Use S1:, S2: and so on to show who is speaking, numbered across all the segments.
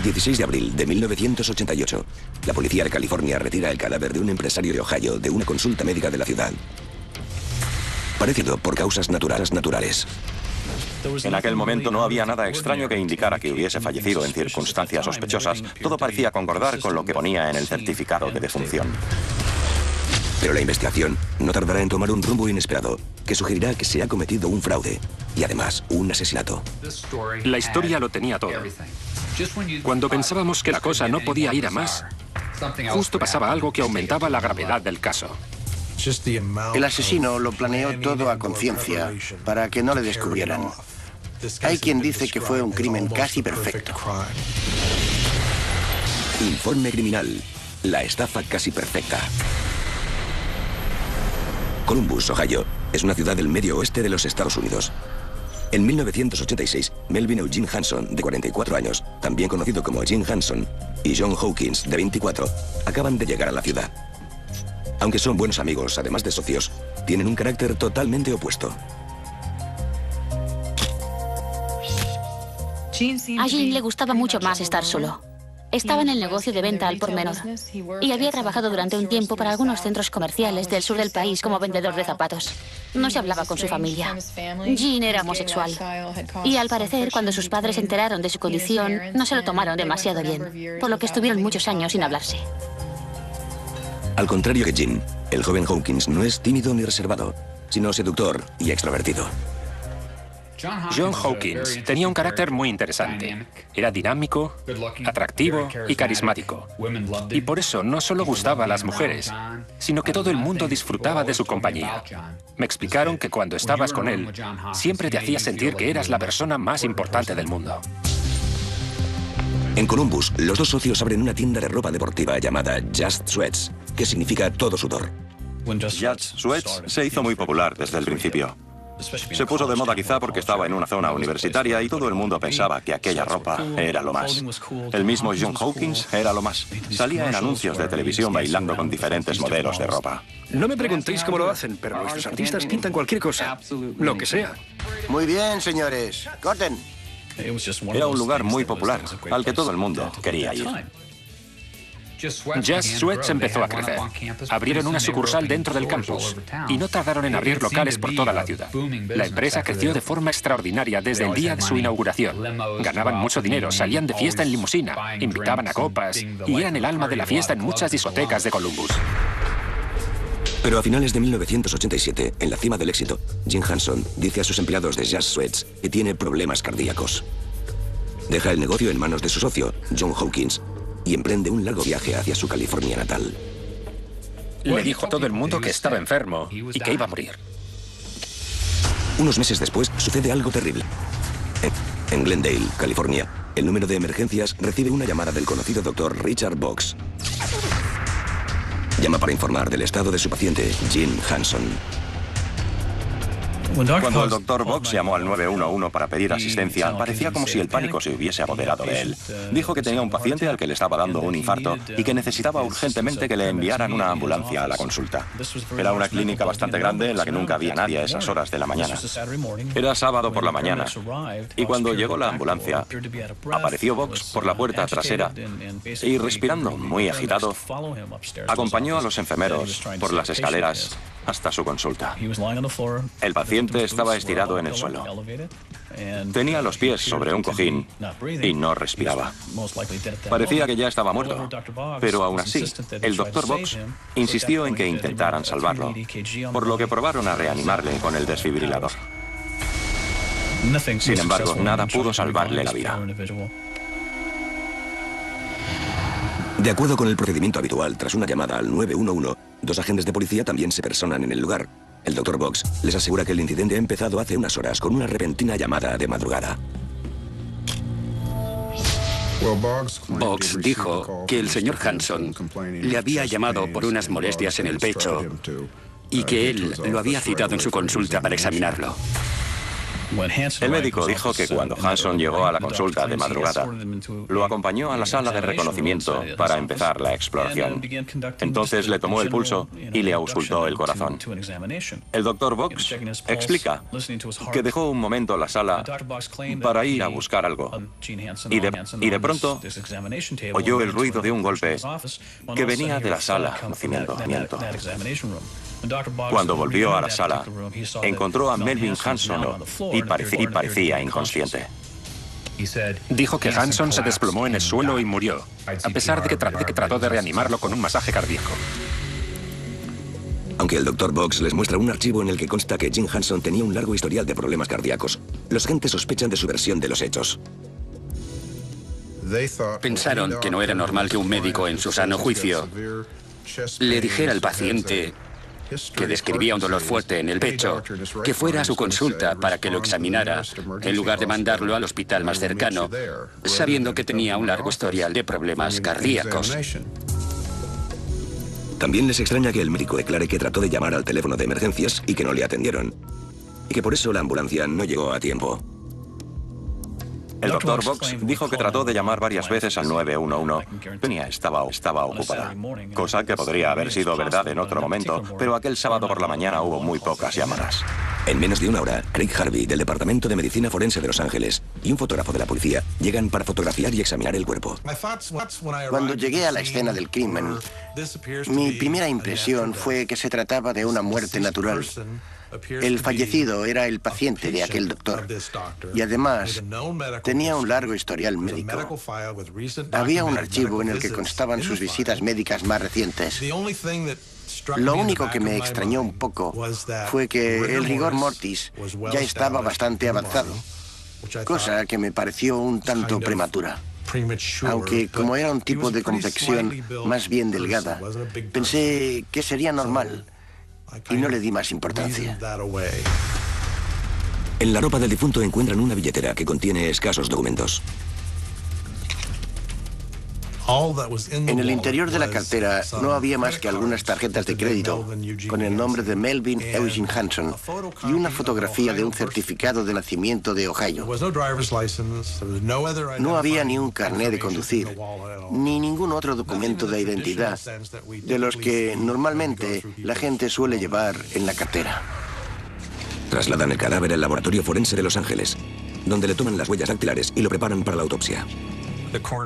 S1: 16 de abril de 1988. La policía de California retira el cadáver de un empresario de Ohio de una consulta médica de la ciudad. Parecido por causas naturales.
S2: En aquel momento no había nada extraño que indicara que hubiese fallecido en circunstancias sospechosas. Todo parecía concordar con lo que ponía en el certificado de defunción.
S1: Pero la investigación no tardará en tomar un rumbo inesperado, que sugerirá que se ha cometido un fraude y además un asesinato.
S3: La historia lo tenía todo. Cuando pensábamos que la cosa no podía ir a más, justo pasaba algo que aumentaba la gravedad del caso.
S4: El asesino lo planeó todo a conciencia para que no le descubrieran. Hay quien dice que fue un crimen casi perfecto.
S1: Informe criminal. La estafa casi perfecta. Columbus, Ohio, es una ciudad del medio oeste de los Estados Unidos. En 1986, Melvin Eugene Hanson, de 44 años, también conocido como Jim Hanson, y John Hawkins, de 24, acaban de llegar a la ciudad. Aunque son buenos amigos, además de socios, tienen un carácter totalmente opuesto.
S5: A Jim le gustaba mucho más estar solo. Estaba en el negocio de venta al por menor y había trabajado durante un tiempo para algunos centros comerciales del sur del país como vendedor de zapatos. No se hablaba con su familia. Jim era homosexual y al parecer cuando sus padres se enteraron de su condición no se lo tomaron demasiado bien, por lo que estuvieron muchos años sin hablarse.
S1: Al contrario que Jim, el joven Hawkins no es tímido ni reservado, sino seductor y extrovertido.
S3: John Hawkins tenía un carácter muy interesante. Era dinámico, atractivo y carismático. Y por eso no solo gustaba a las mujeres, sino que todo el mundo disfrutaba de su compañía. Me explicaron que cuando estabas con él, siempre te hacía sentir que eras la persona más importante del mundo.
S1: En Columbus, los dos socios abren una tienda de ropa deportiva llamada Just Sweats, que significa todo sudor.
S2: Just Sweats se hizo muy popular desde el principio. Se puso de moda quizá porque estaba en una zona universitaria y todo el mundo pensaba que aquella ropa era lo más. El mismo John Hawkins era lo más. Salía en anuncios de televisión bailando con diferentes modelos de ropa.
S6: No me preguntéis cómo lo hacen, pero nuestros artistas pintan cualquier cosa, lo que sea.
S4: Muy bien, señores. Corten.
S2: Era un lugar muy popular, al que todo el mundo quería ir.
S3: Just Sweats empezó a crecer. Abrieron una sucursal dentro del campus y no tardaron en abrir locales por toda la ciudad. La empresa creció de forma extraordinaria desde el día de su inauguración. Ganaban mucho dinero, salían de fiesta en limusina, invitaban a copas y eran el alma de la fiesta en muchas discotecas de Columbus.
S1: Pero a finales de 1987, en la cima del éxito, Jim Hanson dice a sus empleados de Just Sweats que tiene problemas cardíacos. Deja el negocio en manos de su socio, John Hawkins, y emprende un largo viaje hacia su California natal.
S3: Le dijo a todo el mundo que estaba enfermo y que iba a morir.
S1: Unos meses después, sucede algo terrible. En Glendale, California, el número de emergencias recibe una llamada del conocido doctor Richard Box. Llama para informar del estado de su paciente, Jim Hanson.
S2: Cuando el doctor Box llamó al 911 para pedir asistencia, parecía como si el pánico se hubiese apoderado de él. Dijo que tenía un paciente al que le estaba dando un infarto y que necesitaba urgentemente que le enviaran una ambulancia a la consulta. Era una clínica bastante grande en la que nunca había nadie a esas horas de la mañana. Era sábado por la mañana y cuando llegó la ambulancia, apareció Box por la puerta trasera y, respirando muy agitado, acompañó a los enfermeros por las escaleras hasta su consulta. El paciente estaba estirado en el suelo. Tenía los pies sobre un cojín y no respiraba. Parecía que ya estaba muerto, pero aún así, el doctor Box insistió en que intentaran salvarlo, por lo que probaron a reanimarle con el desfibrilador. Sin embargo, nada pudo salvarle la vida.
S1: De acuerdo con el procedimiento habitual, tras una llamada al 911, dos agentes de policía también se personan en el lugar. El Dr. Box les asegura que el incidente ha empezado hace unas horas con una repentina llamada de madrugada.
S7: Box dijo que el señor Hanson le había llamado por unas molestias en el pecho y que él lo había citado en su consulta para examinarlo.
S2: El médico dijo que cuando Hanson llegó a la consulta de madrugada, lo acompañó a la sala de reconocimiento para empezar la exploración. Entonces le tomó el pulso y le auscultó el corazón. El doctor Box explica que dejó un momento la sala para ir a buscar algo. Y de pronto oyó el ruido de un golpe que venía de la sala de reconocimiento. Cuando volvió a la sala, encontró a Melvin Hanson y parecía inconsciente.
S3: Dijo que Hanson se desplomó en el suelo y murió, a pesar de que trató de reanimarlo con un masaje cardíaco.
S1: Aunque el Dr. Box les muestra un archivo en el que consta que Jim Hanson tenía un largo historial de problemas cardíacos, los agentes sospechan de su versión de los hechos.
S7: Pensaron que no era normal que un médico en su sano juicio le dijera al paciente que describía un dolor fuerte en el pecho, que fuera a su consulta para que lo examinara, en lugar de mandarlo al hospital más cercano, sabiendo que tenía un largo historial de problemas cardíacos.
S1: También les extraña que el médico declare que trató de llamar al teléfono de emergencias y que no le atendieron, y que por eso la ambulancia no llegó a tiempo.
S2: El Dr. Box dijo que trató de llamar varias veces al 911. Penny estaba ocupada, cosa que podría haber sido verdad en otro momento, pero aquel sábado por la mañana hubo muy pocas llamadas.
S1: En menos de una hora, Craig Harvey, del Departamento de Medicina Forense de Los Ángeles, y un fotógrafo de la policía llegan para fotografiar y examinar el cuerpo.
S4: Cuando llegué a la escena del crimen, mi primera impresión fue que se trataba de una muerte natural. El fallecido era el paciente de aquel doctor y además tenía un largo historial médico. Había un archivo en el que constaban sus visitas médicas más recientes. Lo único que me extrañó un poco fue que el rigor mortis ya estaba bastante avanzado, cosa que me pareció un tanto prematura. Aunque como era un tipo de complexión más bien delgada, pensé que sería normal. Y no le di más importancia.
S1: En la ropa del difunto encuentran una billetera que contiene escasos documentos.
S4: En el interior de la cartera no había más que algunas tarjetas de crédito con el nombre de Melvin Eugene Hanson y una fotografía de un certificado de nacimiento de Ohio. No había ni un carné de conducir, ni ningún otro documento de identidad de los que normalmente la gente suele llevar en la cartera.
S1: Trasladan el cadáver al laboratorio forense de Los Ángeles, donde le toman las huellas dactilares y lo preparan para la autopsia.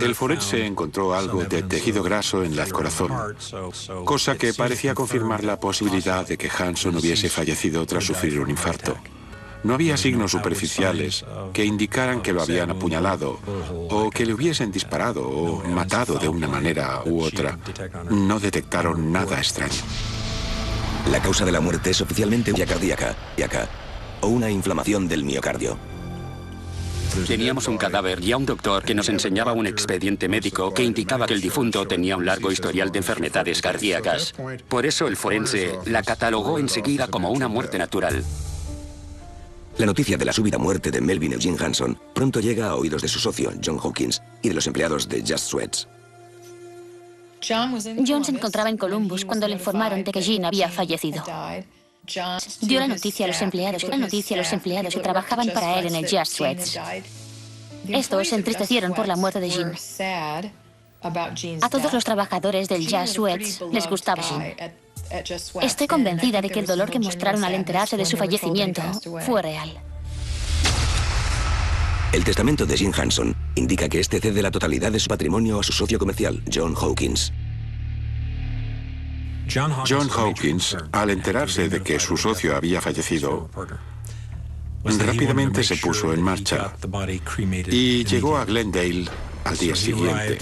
S8: El forense encontró algo de tejido graso en el corazón, cosa que parecía confirmar la posibilidad de que Hanson hubiese fallecido tras sufrir un infarto. No había signos superficiales que indicaran que lo habían apuñalado o que le hubiesen disparado o matado de una manera u otra. No detectaron nada extraño.
S1: La causa de la muerte es oficialmente una cardíaca o una inflamación del miocardio.
S7: Teníamos un cadáver y a un doctor que nos enseñaba un expediente médico que indicaba que el difunto tenía un largo historial de enfermedades cardíacas. Por eso el forense la catalogó enseguida como una muerte natural.
S1: La noticia de la súbita muerte de Melvin Eugene Hanson pronto llega a oídos de su socio, John Hawkins, y de los empleados de Just Sweats.
S5: John se encontraba en Columbus cuando le informaron de que Jean había fallecido. Dio la noticia a los empleados que trabajaban para él en el Just Sweats. Estos se entristecieron por la muerte de Jean. A todos los trabajadores del Just Sweats les gustaba Jean. Estoy convencida de que el dolor que mostraron al enterarse de su fallecimiento fue real.
S1: El testamento de Jim Hanson indica que este cede la totalidad de su patrimonio a su socio comercial, John Hawkins.
S8: John Hawkins, al enterarse de que su socio había fallecido, rápidamente se puso en marcha y llegó a Glendale al día siguiente.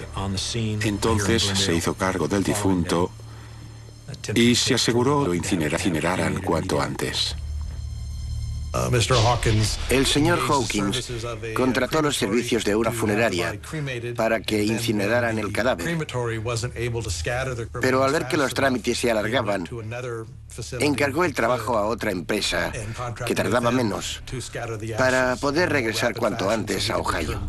S8: Entonces se hizo cargo del difunto y se aseguró que lo incineraran cuanto antes.
S4: El señor Hawkins contrató los servicios de una funeraria para que incineraran el cadáver. Pero al ver que los trámites se alargaban, encargó el trabajo a otra empresa que tardaba menos para poder regresar cuanto antes a Ohio.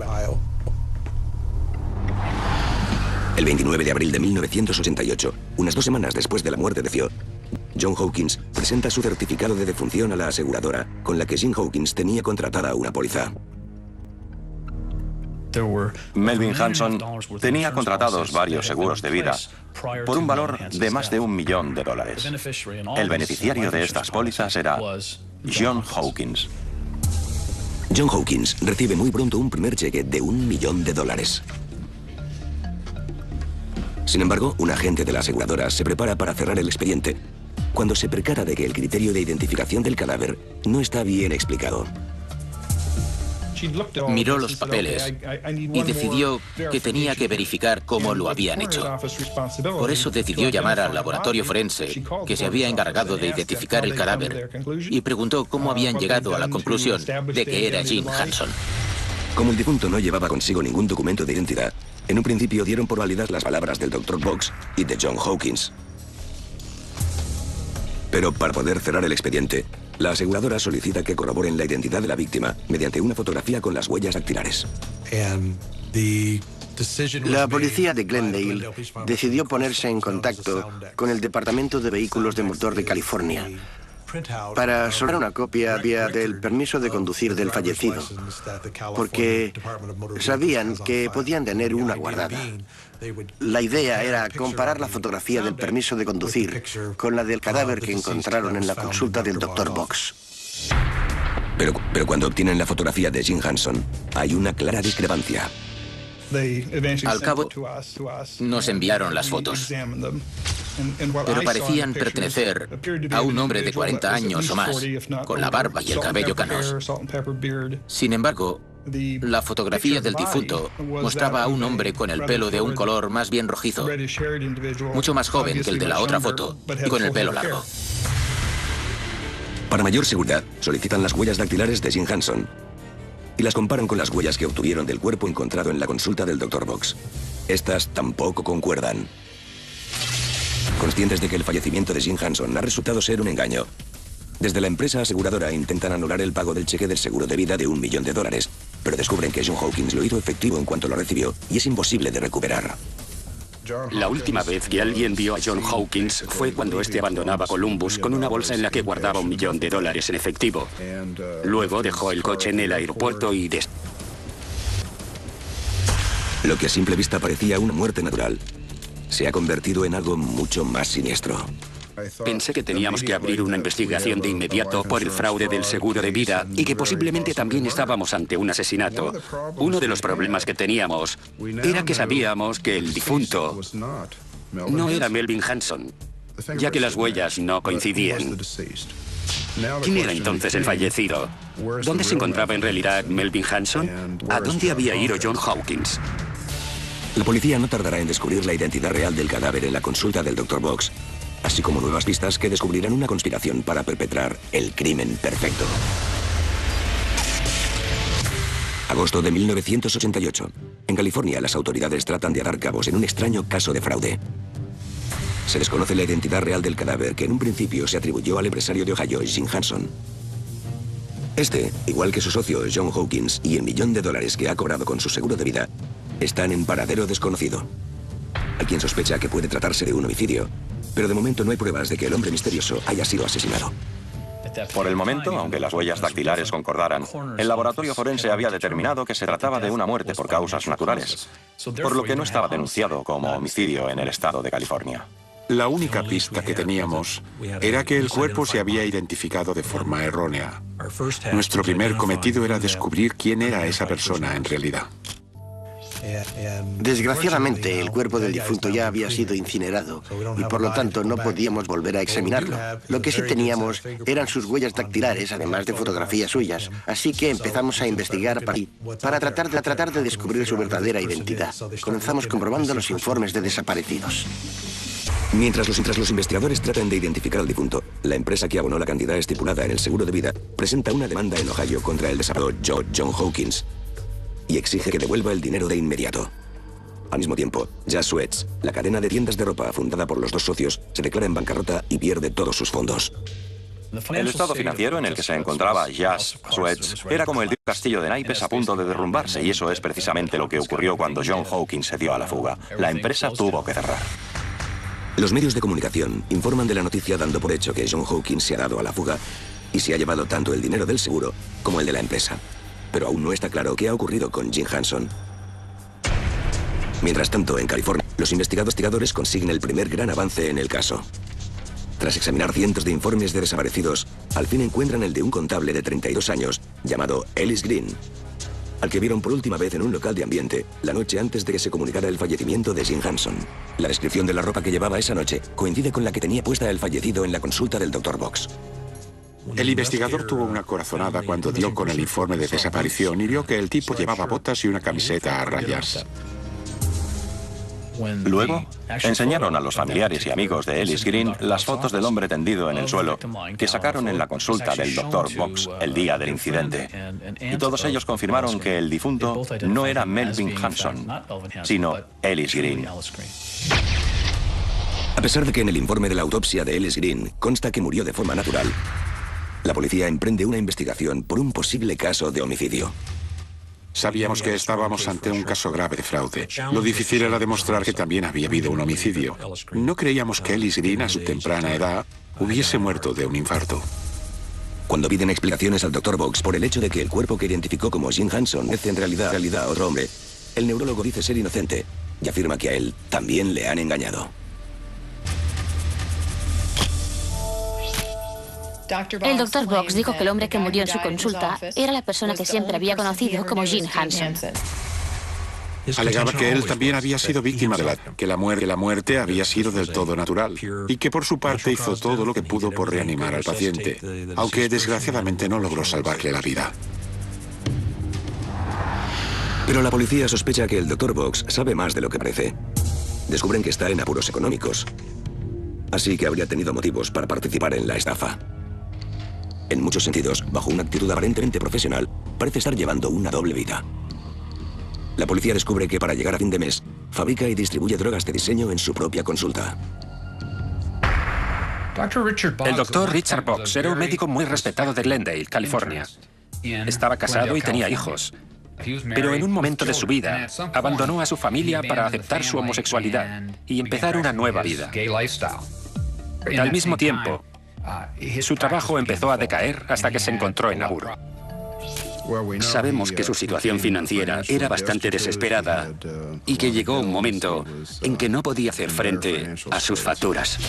S1: El 29 de abril de 1988, unas 2 semanas después de la muerte de Theo, John Hawkins presenta su certificado de defunción a la aseguradora, con la que Jim Hawkins tenía contratada una póliza.
S2: Melvin Hanson tenía contratados varios seguros de vida por un valor de más de $1 millón. El beneficiario de estas pólizas era John Hawkins.
S1: John Hawkins recibe muy pronto un primer cheque de $1 millón. Sin embargo, un agente de la aseguradora se prepara para cerrar el expediente cuando se percata de que el criterio de identificación del cadáver no está bien explicado.
S9: Miró los papeles y decidió que tenía que verificar cómo lo habían hecho. Por eso decidió llamar al laboratorio forense que se había encargado de identificar el cadáver y preguntó cómo habían llegado a la conclusión de que era Jim Hanson.
S1: Como el difunto no llevaba consigo ningún documento de identidad, en un principio dieron por válidas las palabras del Dr. Box y de John Hawkins. Pero para poder cerrar el expediente, la aseguradora solicita que corroboren la identidad de la víctima mediante una fotografía con las huellas dactilares.
S4: La policía de Glendale decidió ponerse en contacto con el Departamento de Vehículos de Motor de California para solicitar una copia del permiso de conducir del fallecido, porque sabían que podían tener una guardada. La idea era comparar la fotografía del permiso de conducir con la del cadáver que encontraron en la consulta del Dr. Box.
S1: Pero cuando obtienen la fotografía de Jim Hanson, hay una clara discrepancia.
S9: Al cabo, nos enviaron las fotos, pero parecían pertenecer a un hombre de 40 años o más, con la barba y el cabello canoso. Sin embargo, la fotografía del difunto mostraba a un hombre con el pelo de un color más bien rojizo, mucho más joven que el de la otra foto, y con el pelo largo.
S1: Para mayor seguridad, solicitan las huellas dactilares de Jim Hanson y las comparan con las huellas que obtuvieron del cuerpo encontrado en la consulta del Dr. Box. Estas tampoco concuerdan. Conscientes de que el fallecimiento de Jim Hanson ha resultado ser un engaño, desde la empresa aseguradora intentan anular el pago del cheque del seguro de vida de $1 millón, pero descubren que John Hawkins lo hizo efectivo en cuanto lo recibió y es imposible de recuperar.
S7: La última vez que alguien vio a John Hawkins fue cuando este abandonaba Columbus con una bolsa en la que guardaba $1 millón en efectivo. Luego dejó el coche en el aeropuerto y
S1: Lo que a simple vista parecía una muerte natural se ha convertido en algo mucho más siniestro.
S7: Pensé que teníamos que abrir una investigación de inmediato por el fraude del seguro de vida y que posiblemente también estábamos ante un asesinato. Uno de los problemas que teníamos era que sabíamos que el difunto no era Melvin Hanson, ya que las huellas no coincidían. ¿Quién era entonces el fallecido? ¿Dónde se encontraba en realidad Melvin Hanson? ¿A dónde había ido John Hawkins?
S1: La policía no tardará en descubrir la identidad real del cadáver en la consulta del Dr. Box, así como nuevas pistas que descubrirán una conspiración para perpetrar el crimen perfecto. Agosto de 1988. En California, las autoridades tratan de atar cabos en un extraño caso de fraude. Se desconoce la identidad real del cadáver, que en un principio se atribuyó al empresario de Ohio, Jim Hanson. Este, igual que su socio John Hawkins y $1 millón que ha cobrado con su seguro de vida, están en paradero desconocido. Hay quien sospecha que puede tratarse de un homicidio, pero de momento no hay pruebas de que el hombre misterioso haya sido asesinado.
S2: Por el momento, aunque las huellas dactilares concordaran, el laboratorio forense había determinado que se trataba de una muerte por causas naturales, por lo que no estaba denunciado como homicidio en el estado de California.
S8: La única pista que teníamos era que el cuerpo se había identificado de forma errónea. Nuestro primer cometido era descubrir quién era esa persona en realidad.
S4: Desgraciadamente, el cuerpo del difunto ya había sido incinerado y por lo tanto no podíamos volver a examinarlo. Lo que sí teníamos eran sus huellas dactilares, además de fotografías suyas. Así que empezamos a investigar para tratar de descubrir su verdadera identidad. Comenzamos comprobando los informes de desaparecidos.
S1: Mientras los investigadores tratan de identificar al difunto, la empresa que abonó la cantidad estipulada en el seguro de vida presenta una demanda en Ohio contra el desaparecedor John Hawkins y exige que devuelva el dinero de inmediato. Al mismo tiempo, Jazz Sweats, la cadena de tiendas de ropa fundada por los dos socios, se declara en bancarrota y pierde todos sus fondos.
S2: El estado financiero en el que se encontraba Jazz Sweats era como el de un castillo de naipes a punto de derrumbarse, y eso es precisamente lo que ocurrió cuando John Hawkins se dio a la fuga. La empresa tuvo que cerrar.
S1: Los medios de comunicación informan de la noticia dando por hecho que John Hawkins se ha dado a la fuga y se ha llevado tanto el dinero del seguro como el de la empresa. Pero aún no está claro qué ha ocurrido con Jim Hanson. Mientras tanto, en California, los investigadores consiguen el primer gran avance en el caso. Tras examinar cientos de informes de desaparecidos, al fin encuentran el de un contable de 32 años llamado Ellis Green, al que vieron por última vez en un local de ambiente la noche antes de que se comunicara el fallecimiento de Jim Hanson. La descripción de la ropa que llevaba esa noche coincide con la que tenía puesta el fallecido en la consulta del Dr. Box.
S8: El investigador tuvo una corazonada cuando dio con el informe de desaparición y vio que el tipo llevaba botas y una camiseta a rayas.
S2: Luego, enseñaron a los familiares y amigos de Ellis Green las fotos del hombre tendido en el suelo que sacaron en la consulta del Dr. Box el día del incidente. Y todos ellos confirmaron que el difunto no era Melvin Hanson, sino Ellis Green.
S1: A pesar de que en el informe de la autopsia de Ellis Green consta que murió de forma natural, la policía emprende una investigación por un posible caso de homicidio.
S8: Sabíamos que estábamos ante un caso grave de fraude. Lo difícil era demostrar que también había habido un homicidio. No creíamos que Ellis Green, a su temprana edad, hubiese muerto de un infarto.
S1: Cuando piden explicaciones al Dr. Box por el hecho de que el cuerpo que identificó como Jim Hanson es en realidad otro hombre, el neurólogo dice ser inocente y afirma que a él también le han engañado.
S5: El Dr. Box dijo que el hombre que murió en su consulta era la persona que siempre había conocido como Jim Hanson.
S8: Alegaba que él también había sido víctima de que la muerte había sido del todo natural y que por su parte hizo todo lo que pudo por reanimar al paciente, aunque desgraciadamente no logró salvarle la vida.
S1: Pero la policía sospecha que el Dr. Box sabe más de lo que parece. Descubren que está en apuros económicos, así que habría tenido motivos para participar en la estafa. En muchos sentidos, bajo una actitud aparentemente profesional, parece estar llevando una doble vida. La policía descubre que para llegar a fin de mes, fabrica y distribuye drogas de diseño en su propia consulta.
S3: El doctor Richard Box era un médico muy respetado de Glendale, California. Estaba casado y tenía hijos. Pero en un momento de su vida, abandonó a su familia para aceptar su homosexualidad y empezar una nueva vida. Al mismo tiempo, su trabajo empezó a decaer hasta que se encontró en apuro.
S7: Sabemos que su situación financiera era bastante desesperada y que llegó un momento en que no podía hacer frente a sus facturas.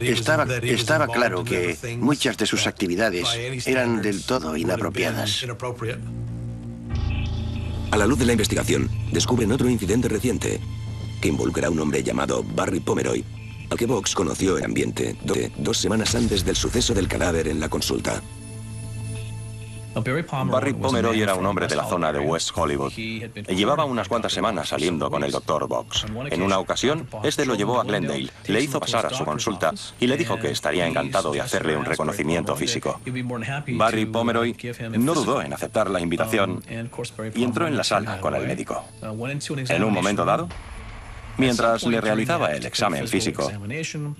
S4: Estaba claro que muchas de sus actividades eran del todo inapropiadas.
S1: A la luz de la investigación, descubren otro incidente reciente que involucra a un hombre llamado Barry Pomeroy, al que Box conoció en ambiente 2 semanas antes del suceso del cadáver en la consulta.
S2: Barry Pomeroy era un hombre de la zona de West Hollywood y llevaba unas cuantas semanas saliendo con el Dr. Box. En una ocasión, este lo llevó a Glendale, le hizo pasar a su consulta y le dijo que estaría encantado de hacerle un reconocimiento físico. Barry Pomeroy no dudó en aceptar la invitación y entró en la sala con el médico. En un momento dado, mientras le realizaba el examen físico,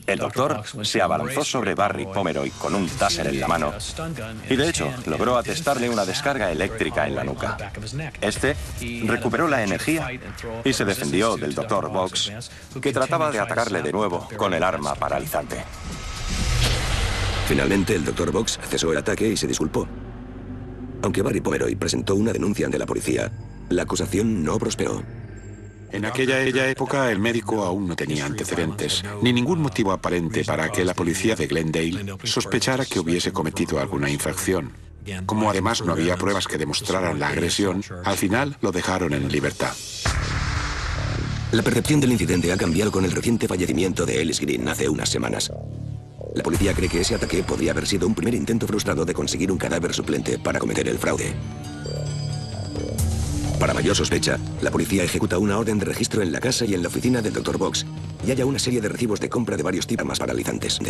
S2: el doctor se abalanzó sobre Barry Pomeroy con un taser en la mano y, de hecho, logró atestarle una descarga eléctrica en la nuca. Este recuperó la energía y se defendió del Dr. Box, que trataba de atacarle de nuevo con el arma paralizante.
S1: Finalmente, el Dr. Box cesó el ataque y se disculpó. Aunque Barry Pomeroy presentó una denuncia ante la policía, la acusación no prosperó.
S8: En aquella época el médico aún no tenía antecedentes, ni ningún motivo aparente para que la policía de Glendale sospechara que hubiese cometido alguna infracción. Como además no había pruebas que demostraran la agresión, al final lo dejaron en libertad.
S1: La percepción del incidente ha cambiado con el reciente fallecimiento de Ellis Green hace unas semanas. La policía cree que ese ataque podría haber sido un primer intento frustrado de conseguir un cadáver suplente para cometer el fraude. Para mayor sospecha, la policía ejecuta una orden de registro en la casa y en la oficina del Dr. Box y halla una serie de recibos de compra de varios tipos más paralizantes.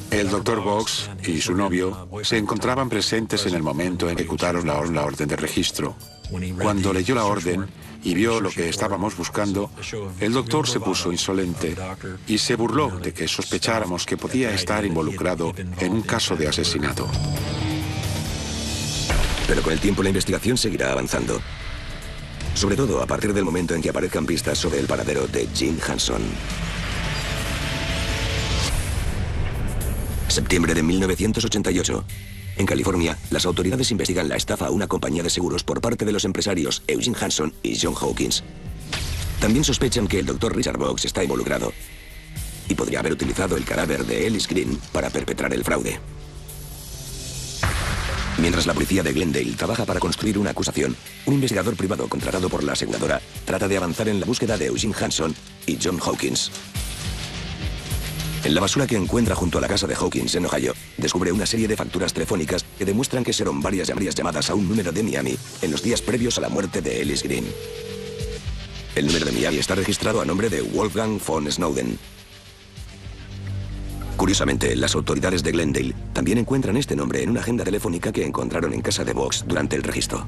S8: El Dr. Box y su novio se encontraban presentes en el momento en que ejecutaron la orden de registro. Cuando leyó la orden y vio lo que estábamos buscando, el doctor se puso insolente y se burló de que sospecháramos que podía estar involucrado en un caso de asesinato.
S1: Pero con el tiempo la investigación seguirá avanzando. Sobre todo a partir del momento en que aparezcan pistas sobre el paradero de Jim Hanson. Septiembre de 1988. En California, las autoridades investigan la estafa a una compañía de seguros por parte de los empresarios Eugene Hanson y John Hawkins. También sospechan que el Dr. Richard Box está involucrado y podría haber utilizado el cadáver de Ellis Green para perpetrar el fraude. Mientras la policía de Glendale trabaja para construir una acusación, un investigador privado contratado por la aseguradora trata de avanzar en la búsqueda de Eugene Hanson y John Hawkins. En la basura que encuentra junto a la casa de Hawkins en Ohio, descubre una serie de facturas telefónicas que demuestran que fueron varias llamadas a un número de Miami en los días previos a la muerte de Ellis Green. El número de Miami está registrado a nombre de Wolfgang von Snowden. Curiosamente, las autoridades de Glendale también encuentran este nombre en una agenda telefónica que encontraron en casa de Box durante el registro.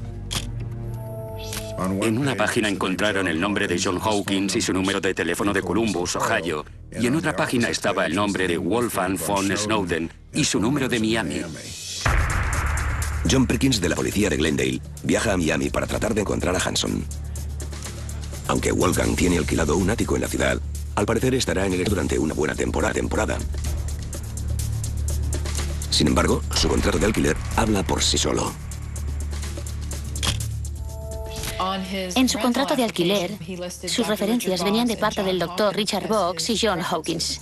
S7: En una página encontraron el nombre de John Hawkins y su número de teléfono de Columbus, Ohio. Y en otra página estaba el nombre de Wolfgang von Snowden y su número de Miami.
S1: John Perkins de la policía de Glendale viaja a Miami para tratar de encontrar a Hanson. Aunque Wolfgang tiene alquilado un ático en la ciudad, al parecer estará en el durante una buena temporada. Sin embargo, su contrato de alquiler habla por sí solo.
S5: En su contrato de alquiler, sus referencias venían de parte del Dr. Richard Box y John Hawkins.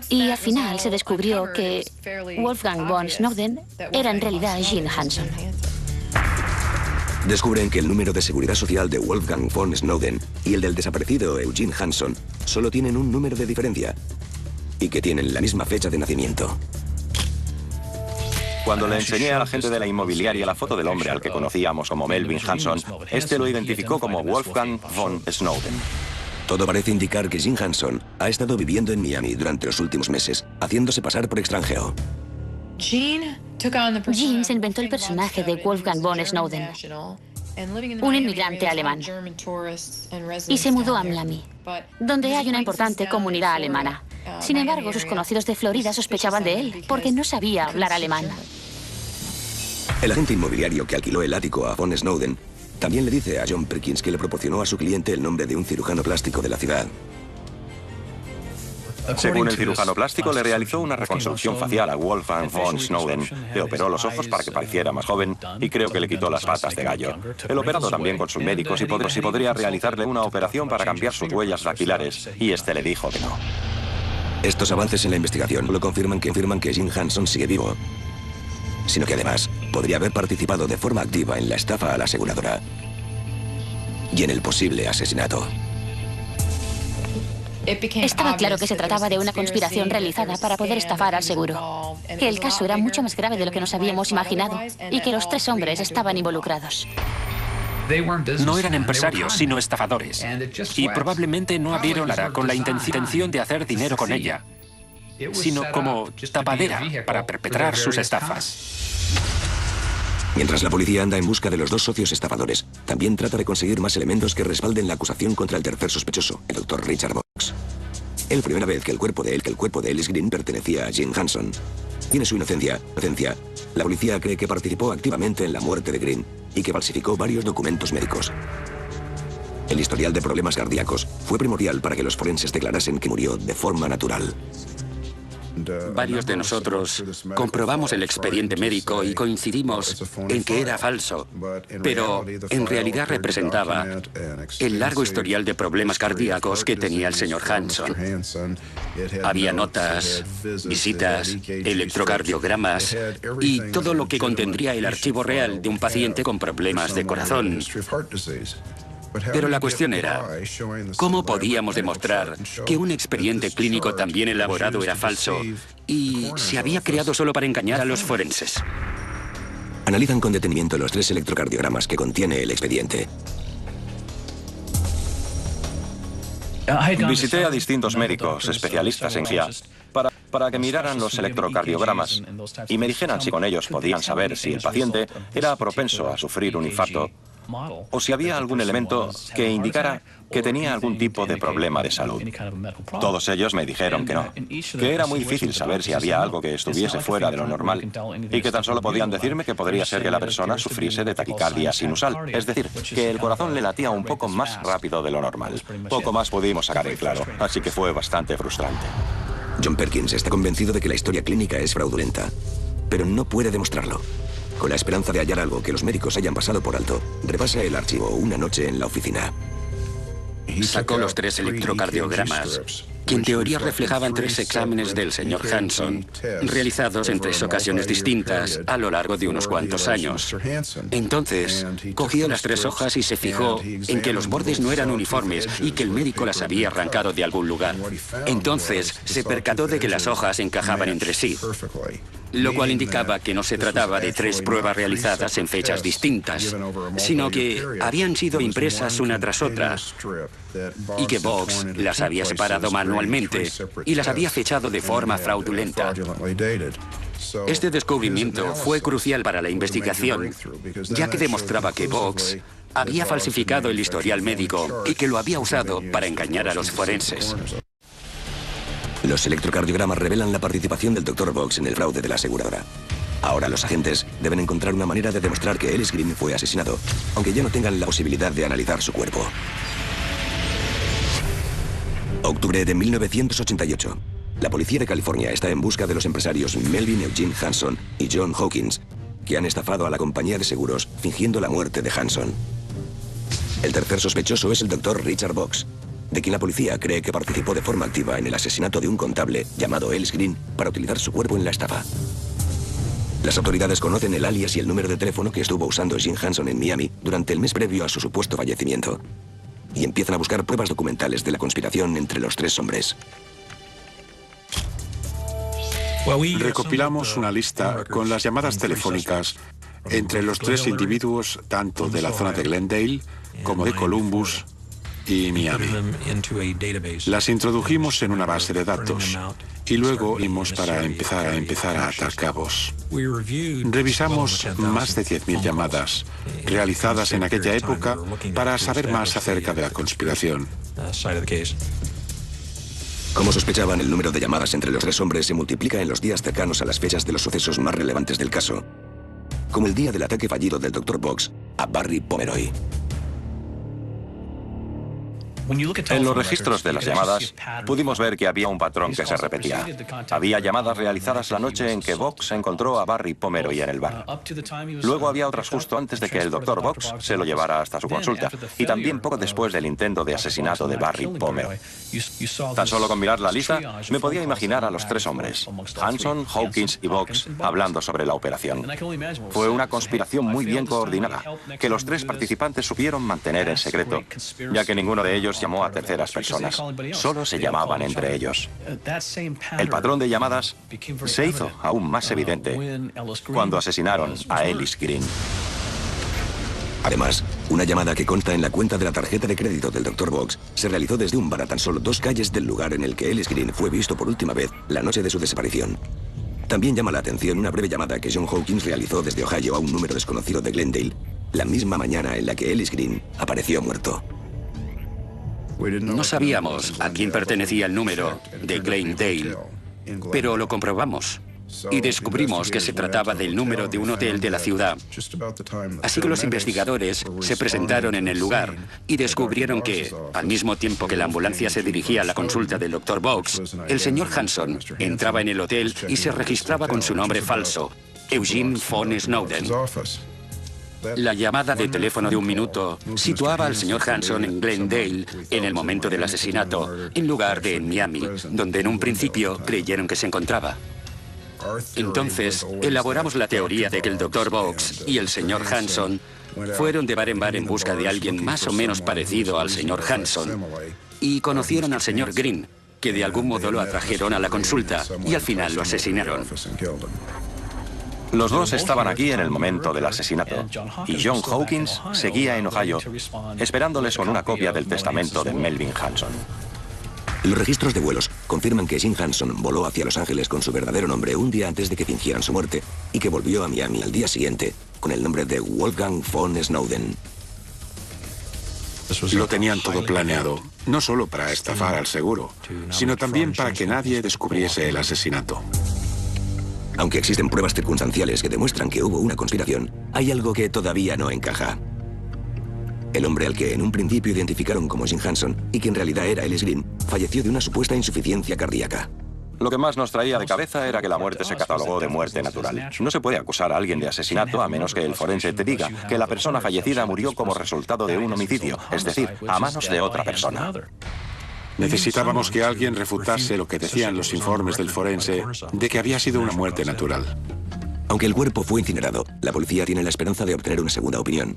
S5: Y al final se descubrió que Wolfgang von Snowden era en realidad Gene Hanson.
S1: Descubren que el número de seguridad social de Wolfgang von Snowden y el del desaparecido Eugene Hanson solo tienen un número de diferencia y que tienen la misma fecha de nacimiento.
S2: Cuando le enseñé a la gente de la inmobiliaria la foto del hombre al que conocíamos como Melvin Hanson, este lo identificó como Wolfgang von Snowden.
S1: Todo parece indicar que Gene Hanson ha estado viviendo en Miami durante los últimos meses, haciéndose pasar por extranjero.
S5: Gene se inventó el personaje de Wolfgang von Snowden, un inmigrante alemán, y se mudó a Miami, donde hay una importante comunidad alemana. Sin embargo, sus conocidos de Florida sospechaban de él, porque no sabía hablar alemán.
S1: El agente inmobiliario que alquiló el ático a von Snowden también le dice a John Perkins que le proporcionó a su cliente el nombre de un cirujano plástico de la ciudad.
S2: Según el cirujano plástico, le realizó una reconstrucción facial a Wolfgang von Snowden. Le operó los ojos para que pareciera más joven y creo que le quitó las patas de gallo. El operado también con sus médicos y podría realizarle una operación para cambiar sus huellas dactilares, y este le dijo que no.
S1: Estos avances en la investigación lo confirman que Gene Hanson sigue vivo, sino que además podría haber participado de forma activa en la estafa a la aseguradora y en el posible asesinato.
S5: Estaba claro que se trataba de una conspiración realizada para poder estafar al seguro, que el caso era mucho más grave de lo que nos habíamos imaginado y que los tres hombres estaban involucrados.
S3: No eran empresarios, sino estafadores. Y probablemente no abrieron Lara con la intención de hacer dinero con ella, sino como tapadera para perpetrar sus estafas.
S1: Mientras la policía anda en busca de los dos socios estafadores, también trata de conseguir más elementos que respalden la acusación contra el tercer sospechoso, el Dr. Richard Box. Es la primera vez que el cuerpo de Ellis Green pertenecía a Gene Hanson. Tiene su inocencia. La policía cree que participó activamente en la muerte de Green y que falsificó varios documentos médicos. El historial de problemas cardíacos fue primordial para que los forenses declarasen que murió de forma natural.
S7: Varios de nosotros comprobamos el expediente médico y coincidimos en que era falso, pero en realidad representaba el largo historial de problemas cardíacos que tenía el señor Hanson. Había notas, visitas, electrocardiogramas y todo lo que contendría el archivo real de un paciente con problemas de corazón. Pero la cuestión era, ¿cómo podíamos demostrar que un expediente clínico tan bien elaborado era falso y se había creado solo para engañar a los forenses?
S1: Analizan con detenimiento los 3 electrocardiogramas que contiene el expediente.
S2: Visité a distintos médicos especialistas en CIA para que miraran los electrocardiogramas y me dijeran si con ellos podían saber si el paciente era propenso a sufrir un infarto o si había algún elemento que indicara que tenía algún tipo de problema de salud. Todos ellos me dijeron que no, que era muy difícil saber si había algo que estuviese fuera de lo normal y que tan solo podían decirme que podría ser que la persona sufriese de taquicardia sinusal, es decir, que el corazón le latía un poco más rápido de lo normal. Poco más pudimos sacar en claro, así que fue bastante frustrante.
S1: John Perkins está convencido de que la historia clínica es fraudulenta, pero no puede demostrarlo. Con la esperanza de hallar algo que los médicos hayan pasado por alto, repasa el archivo una noche en la oficina.
S7: Sacó los 3 electrocardiogramas, que en teoría reflejaban 3 exámenes del señor Hanson, realizados en 3 ocasiones distintas a lo largo de unos cuantos años. Entonces, cogió las 3 hojas y se fijó en que los bordes no eran uniformes y que el médico las había arrancado de algún lugar. Entonces, se percató de que las hojas encajaban entre sí, lo cual indicaba que no se trataba de 3 pruebas realizadas en fechas distintas, sino que habían sido impresas una tras otra y que Box las había separado manualmente y las había fechado de forma fraudulenta. Este descubrimiento fue crucial para la investigación, ya que demostraba que Box había falsificado el historial médico y que lo había usado para engañar a los forenses.
S1: Los electrocardiogramas revelan la participación del Dr. Box en el fraude de la aseguradora. Ahora los agentes deben encontrar una manera de demostrar que Ellis Green fue asesinado, aunque ya no tengan la posibilidad de analizar su cuerpo. Octubre de 1988. La policía de California está en busca de los empresarios Melvin Eugene Hanson y John Hawkins, que han estafado a la compañía de seguros fingiendo la muerte de Hanson. El tercer sospechoso es el Dr. Richard Box, de quien la policía cree que participó de forma activa en el asesinato de un contable llamado Ellis Green para utilizar su cuerpo en la estafa. Las autoridades conocen el alias y el número de teléfono que estuvo usando Jim Hanson en Miami durante el mes previo a su supuesto fallecimiento, y empiezan a buscar pruebas documentales de la conspiración entre los 3 hombres.
S8: Recopilamos una lista con las llamadas telefónicas entre los 3 individuos, tanto de la zona de Glendale como de Columbus y Miami. Las introdujimos en una base de datos y luego vimos para empezar a atar cabos. Revisamos más de 10.000 llamadas realizadas en aquella época para saber más acerca de la conspiración.
S1: Como sospechaban, el número de llamadas entre los 3 hombres se multiplica en los días cercanos a las fechas de los sucesos más relevantes del caso, como el día del ataque fallido del Dr. Box a Barry Pomeroy.
S2: En los registros de las llamadas, pudimos ver que había un patrón que se repetía. Había llamadas realizadas la noche en que Box encontró a Barry Pomeroy en el bar. Luego había otras justo antes de que el Dr. Box se lo llevara hasta su consulta, y también poco después del intento de asesinato de Barry Pomeroy. Tan solo con mirar la lista, me podía imaginar a los 3 hombres, Hanson, Hawkins y Box, hablando sobre la operación. Fue una conspiración muy bien coordinada, que los 3 participantes supieron mantener en secreto, ya que ninguno de ellos llamó a terceras personas. Solo se llamaban entre ellos. El patrón de llamadas se hizo aún más evidente cuando asesinaron a Ellis Green.
S1: Además, una llamada que consta en la cuenta de la tarjeta de crédito del Dr. Box se realizó desde un bar a tan solo 2 calles del lugar en el que Ellis Green fue visto por última vez la noche de su desaparición. También llama la atención una breve llamada que John Hawkins realizó desde Ohio a un número desconocido de Glendale, la misma mañana en la que Ellis Green apareció muerto.
S7: No sabíamos a quién pertenecía el número de Glendale, pero lo comprobamos y descubrimos que se trataba del número de un hotel de la ciudad. Así que los investigadores se presentaron en el lugar y descubrieron que, al mismo tiempo que la ambulancia se dirigía a la consulta del Dr. Box, el señor Hanson entraba en el hotel y se registraba con su nombre falso, Eugene von Snowden. La llamada de teléfono de 1 minuto situaba al señor Hanson en Glendale en el momento del asesinato, en lugar de en Miami, donde en un principio creyeron que se encontraba. Entonces, elaboramos la teoría de que el Dr. Box y el señor Hanson fueron de bar en busca de alguien más o menos parecido al señor Hanson y conocieron al señor Green, que de algún modo lo atrajeron a la consulta y al final lo asesinaron.
S2: Los 2 estaban aquí en el momento del asesinato, y John Hawkins seguía en Ohio, esperándoles con una copia del testamento de Melvin Hanson.
S1: Los registros de vuelos confirman que Jim Hanson voló hacia Los Ángeles con su verdadero nombre un día antes de que fingieran su muerte y que volvió a Miami al día siguiente con el nombre de Wolfgang von Snowden.
S8: Lo tenían todo planeado, no solo para estafar al seguro, sino también para que nadie descubriese el asesinato.
S1: Aunque existen pruebas circunstanciales que demuestran que hubo una conspiración, hay algo que todavía no encaja. El hombre al que en un principio identificaron como Jim Hanson y que en realidad era Ellis Green, falleció de una supuesta insuficiencia cardíaca.
S2: Lo que más nos traía de cabeza era que la muerte se catalogó de muerte natural. No se puede acusar a alguien de asesinato a menos que el forense te diga que la persona fallecida murió como resultado de un homicidio, es decir, a manos de otra persona.
S8: Necesitábamos que alguien refutase lo que decían los informes del forense de que había sido una muerte natural.
S1: Aunque el cuerpo fue incinerado, la policía tiene la esperanza de obtener una segunda opinión.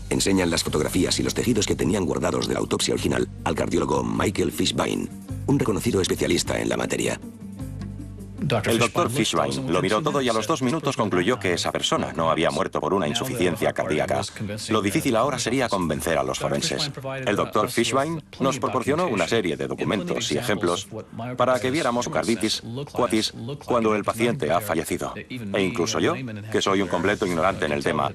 S1: Enseñan las fotografías y los tejidos que tenían guardados de la autopsia original al cardiólogo Michael Fishbein, un reconocido especialista en la materia.
S2: El doctor Fishbein lo miró todo y a los 2 minutos concluyó que esa persona no había muerto por una insuficiencia cardíaca. Lo difícil ahora sería convencer a los forenses. El doctor Fishbein nos proporcionó una serie de documentos y ejemplos para que viéramos su carditis coatis cuando el paciente ha fallecido. E incluso yo, que soy un completo ignorante en el tema,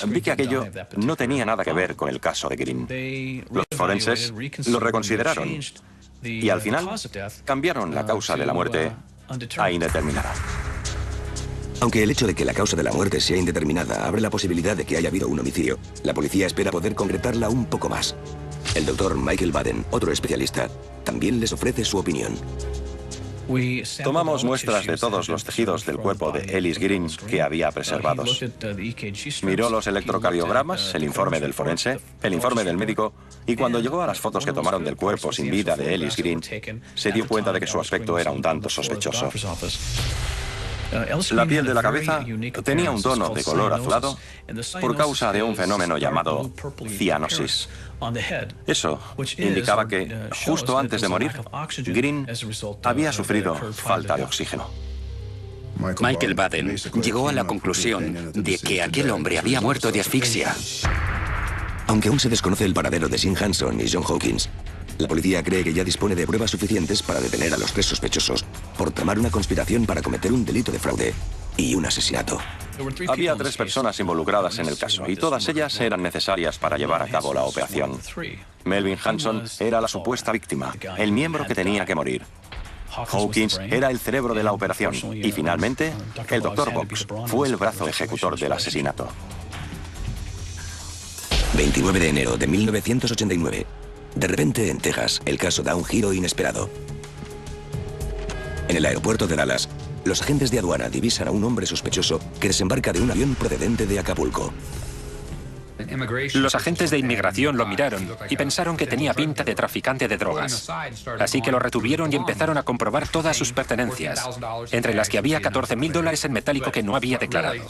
S2: vi que aquello no tenía nada que ver con el caso de Green. Los forenses lo reconsideraron y al final cambiaron la causa de la muerte a indeterminada.
S1: Aunque el hecho de que la causa de la muerte sea indeterminada abre la posibilidad de que haya habido un homicidio, la policía espera poder concretarla un poco más. El doctor Michael Baden, otro especialista, también les ofrece su opinión.
S2: Tomamos muestras de todos los tejidos del cuerpo de Ellis Green que había preservados. Miró los electrocardiogramas, el informe del forense, el informe del médico, y cuando llegó a las fotos que tomaron del cuerpo sin vida de Ellis Green, se dio cuenta de que su aspecto era un tanto sospechoso. La piel de la cabeza tenía un tono de color azulado por causa de un fenómeno llamado cianosis. Eso indicaba que, justo antes de morir, Green había sufrido falta de oxígeno.
S7: Michael Baden llegó a la conclusión de que aquel hombre había muerto de asfixia.
S1: Aunque aún se desconoce el paradero de Jim Hanson y John Hawkins, la policía cree que ya dispone de pruebas suficientes para detener a los 3 sospechosos por tramar una conspiración para cometer un delito de fraude y un asesinato.
S2: Había 3 personas involucradas en el caso y todas ellas eran necesarias para llevar a cabo la operación. Melvin Hanson era la supuesta víctima, el miembro que tenía que morir. Hawkins era el cerebro de la operación y finalmente el Dr. Box fue el brazo ejecutor del asesinato.
S1: 29 de enero de 1989. De repente, en Texas, el caso da un giro inesperado. En el aeropuerto de Dallas, los agentes de aduana divisan a un hombre sospechoso que desembarca de un avión procedente de Acapulco.
S3: Los agentes de inmigración lo miraron y pensaron que tenía pinta de traficante de drogas. Así que lo retuvieron y empezaron a comprobar todas sus pertenencias, entre las que había $14,000 en metálico que no había declarado.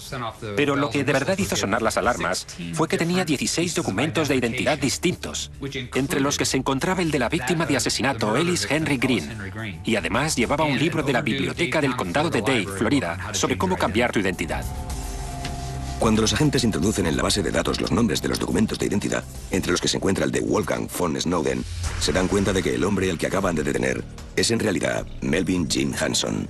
S3: Pero lo que de verdad hizo sonar las alarmas fue que tenía 16 documentos de identidad distintos, entre los que se encontraba el de la víctima de asesinato, Ellis Henry Green, y además llevaba un libro de la biblioteca del condado de Dade, Florida, sobre cómo cambiar tu identidad.
S1: Cuando los agentes introducen en la base de datos los nombres de los documentos de identidad, entre los que se encuentra el de Wolfgang von Snowden, se dan cuenta de que el hombre al que acaban de detener es en realidad Melvin Jim Hanson.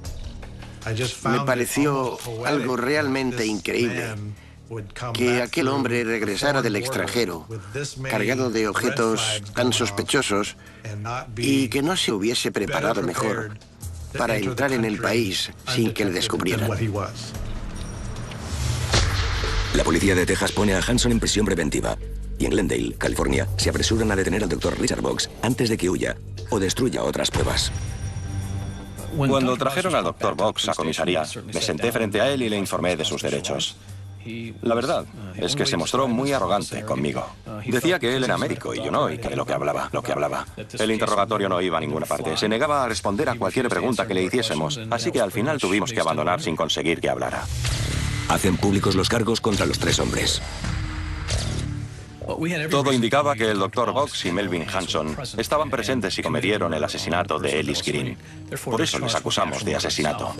S4: Me pareció algo realmente increíble que aquel hombre regresara del extranjero cargado de objetos tan sospechosos y que no se hubiese preparado mejor para entrar en el país sin que le descubrieran.
S1: La policía de Texas pone a Hanson en prisión preventiva y en Glendale, California, se apresuran a detener al Dr. Richard Box antes de que huya o destruya otras pruebas.
S2: Cuando trajeron al Dr. Box a comisaría, me senté frente a él y le informé de sus derechos. La verdad es que se mostró muy arrogante conmigo. Decía que él era médico y yo no, y que de lo que hablaba. El interrogatorio no iba a ninguna parte. Se negaba a responder a cualquier pregunta que le hiciésemos, así que al final tuvimos que abandonar sin conseguir que hablara.
S1: Hacen públicos los cargos contra los 3 hombres.
S2: Todo indicaba que el Dr. Box y Melvin Hanson estaban presentes y cometieron el asesinato de Ellis Green. Por eso les acusamos de asesinato.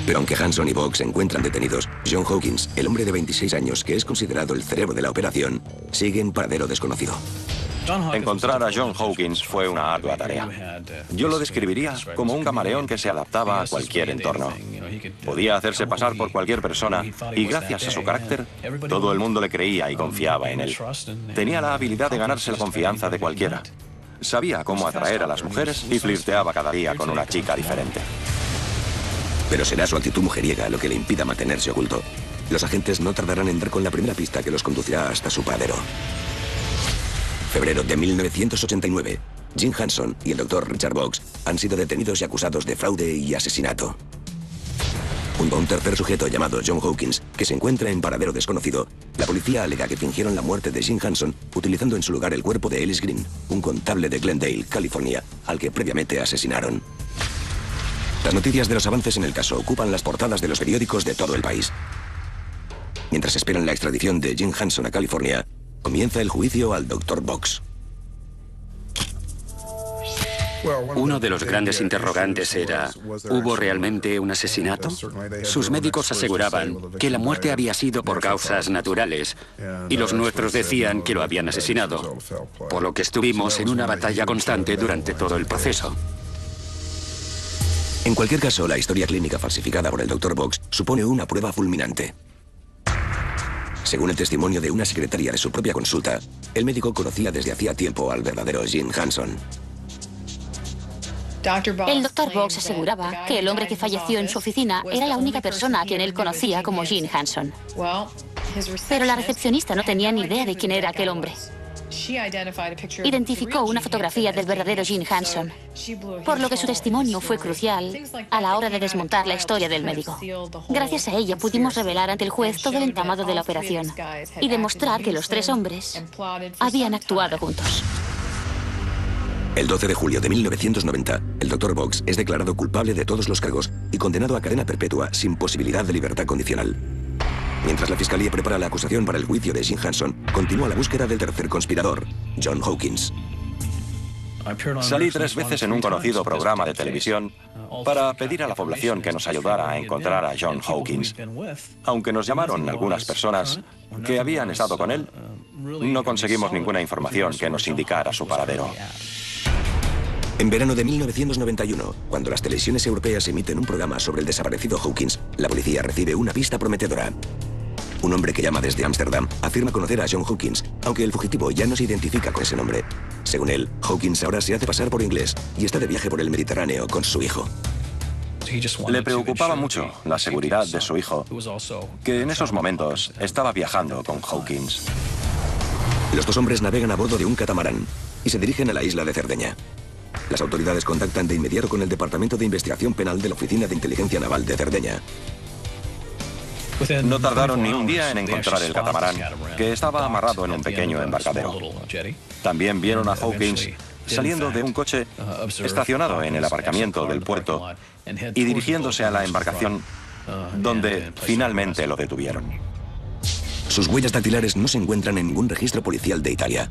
S1: Pero aunque Hanson y Box se encuentran detenidos, John Hawkins, el hombre de 26 años que es considerado el cerebro de la operación, sigue en paradero desconocido.
S2: Encontrar a John Hawkins fue una ardua tarea. Yo lo describiría como un camaleón que se adaptaba a cualquier entorno. Podía hacerse pasar por cualquier persona y gracias a su carácter, todo el mundo le creía y confiaba en él. Tenía la habilidad de ganarse la confianza de cualquiera. Sabía cómo atraer a las mujeres y flirteaba cada día con una chica diferente.
S1: Pero será su actitud mujeriega lo que le impida mantenerse oculto. Los agentes no tardarán en dar con la primera pista que los conducirá hasta su paradero. Febrero de 1989. Jim Hanson y el Dr. Richard Box han sido detenidos y acusados de fraude y asesinato. Junto a un tercer sujeto llamado John Hawkins, que se encuentra en paradero desconocido, la policía alega que fingieron la muerte de Jim Hanson utilizando en su lugar el cuerpo de Ellis Green, un contable de Glendale, California, al que previamente asesinaron. Las noticias de los avances en el caso ocupan las portadas de los periódicos de todo el país. Mientras esperan la extradición de Jim Hanson a California, comienza el juicio al Dr. Box.
S7: Uno de los grandes interrogantes era, ¿hubo realmente un asesinato? Sus médicos aseguraban que la muerte había sido por causas naturales y los nuestros decían que lo habían asesinado, por lo que estuvimos en una batalla constante durante todo el proceso.
S1: En cualquier caso, la historia clínica falsificada por el Dr. Box supone una prueba fulminante. Según el testimonio de una secretaria de su propia consulta, el médico conocía desde hacía tiempo al verdadero Jim Hanson.
S5: El Dr. Box aseguraba que el hombre que falleció en su oficina era la única persona a quien él conocía como Jim Hanson. Pero la recepcionista no tenía ni idea de quién era aquel hombre. Identificó una fotografía del verdadero Jim Hanson, por lo que su testimonio fue crucial a la hora de desmontar la historia del médico. Gracias a ella pudimos revelar ante el juez todo el entramado de la operación y demostrar que los tres hombres habían actuado juntos.
S1: El 12 de julio de 1990, el Dr. Box es declarado culpable de todos los cargos y condenado a cadena perpetua sin posibilidad de libertad condicional. Mientras la fiscalía prepara la acusación para el juicio de Jim Hanson, continúa la búsqueda del tercer conspirador, John Hawkins.
S2: Salí 3 veces en un conocido programa de televisión para pedir a la población que nos ayudara a encontrar a John Hawkins. Aunque nos llamaron algunas personas que habían estado con él, no conseguimos ninguna información que nos indicara su paradero.
S1: En verano de 1991, cuando las televisiones europeas emiten un programa sobre el desaparecido Hawkins, la policía recibe una pista prometedora. Un hombre que llama desde Ámsterdam afirma conocer a John Hawkins, aunque el fugitivo ya no se identifica con ese nombre. Según él, Hawkins ahora se hace pasar por inglés y está de viaje por el Mediterráneo con su hijo.
S2: Le preocupaba mucho la seguridad de su hijo, que en esos momentos estaba viajando con Hawkins.
S1: Los dos hombres navegan a bordo de un catamarán y se dirigen a la isla de Cerdeña. Las autoridades contactan de inmediato con el Departamento de Investigación Penal de la Oficina de Inteligencia Naval de Cerdeña.
S2: No tardaron ni un día en encontrar el catamarán, que estaba amarrado en un pequeño embarcadero. También vieron a Hawkins saliendo de un coche estacionado en el aparcamiento del puerto y dirigiéndose a la embarcación, donde finalmente lo detuvieron.
S1: Sus huellas dactilares no se encuentran en ningún registro policial de Italia,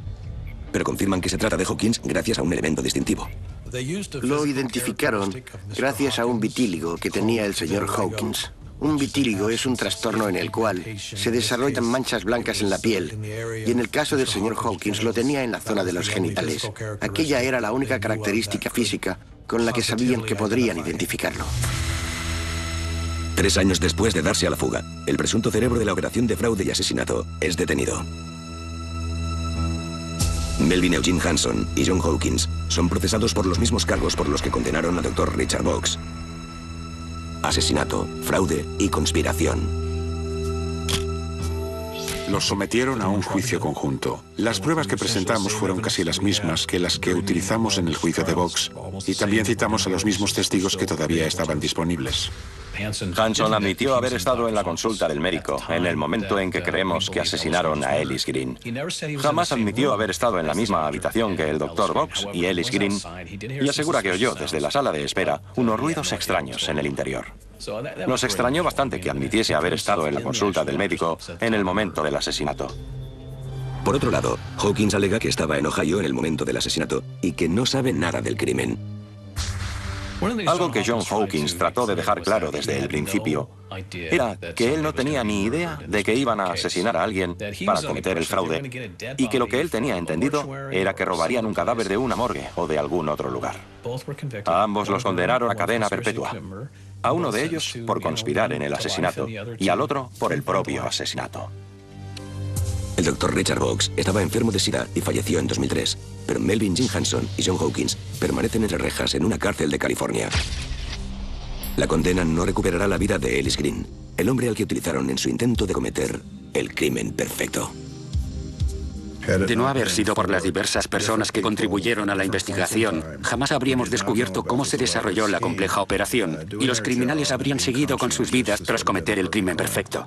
S1: pero confirman que se trata de Hawkins gracias a un elemento distintivo.
S4: Lo identificaron gracias a un vitíligo que tenía el señor Hawkins. Un vitíligo es un trastorno en el cual se desarrollan manchas blancas en la piel, y en el caso del señor Hawkins lo tenía en la zona de los genitales. Aquella era la única característica física con la que sabían que podrían identificarlo.
S1: 3 años después de darse a la fuga, el presunto cerebro de la operación de fraude y asesinato es detenido. Melvin Eugene Hanson y John Hawkins son procesados por los mismos cargos por los que condenaron al Dr. Richard Box: asesinato, fraude y conspiración.
S8: Los sometieron a un juicio conjunto. Las pruebas que presentamos fueron casi las mismas que las que utilizamos en el juicio de Box, y también citamos a los mismos testigos que todavía estaban disponibles.
S2: Hanson admitió haber estado en la consulta del médico en el momento en que creemos que asesinaron a Ellis Green. Jamás admitió haber estado en la misma habitación que el Dr. Box y Ellis Green, y asegura que oyó desde la sala de espera unos ruidos extraños en el interior. Nos extrañó bastante que admitiese haber estado en la consulta del médico en el momento del asesinato.
S1: Por otro lado, Hawkins alega que estaba en Ohio en el momento del asesinato y que no sabe nada del crimen.
S2: Algo que John Hawkins trató de dejar claro desde el principio era que él no tenía ni idea de que iban a asesinar a alguien para cometer el fraude, y que lo que él tenía entendido era que robarían un cadáver de una morgue o de algún otro lugar. A ambos los condenaron a cadena perpetua. A uno de ellos por conspirar en el asesinato y al otro por el propio asesinato.
S1: El Dr. Richard Box estaba enfermo de SIDA y falleció en 2003, pero Melvin Jim Hanson y John Hawkins permanecen entre rejas en una cárcel de California. La condena no recuperará la vida de Ellis Green, el hombre al que utilizaron en su intento de cometer el crimen perfecto.
S7: De no haber sido por las diversas personas que contribuyeron a la investigación, jamás habríamos descubierto cómo se desarrolló la compleja operación y los criminales habrían seguido con sus vidas tras cometer el crimen perfecto.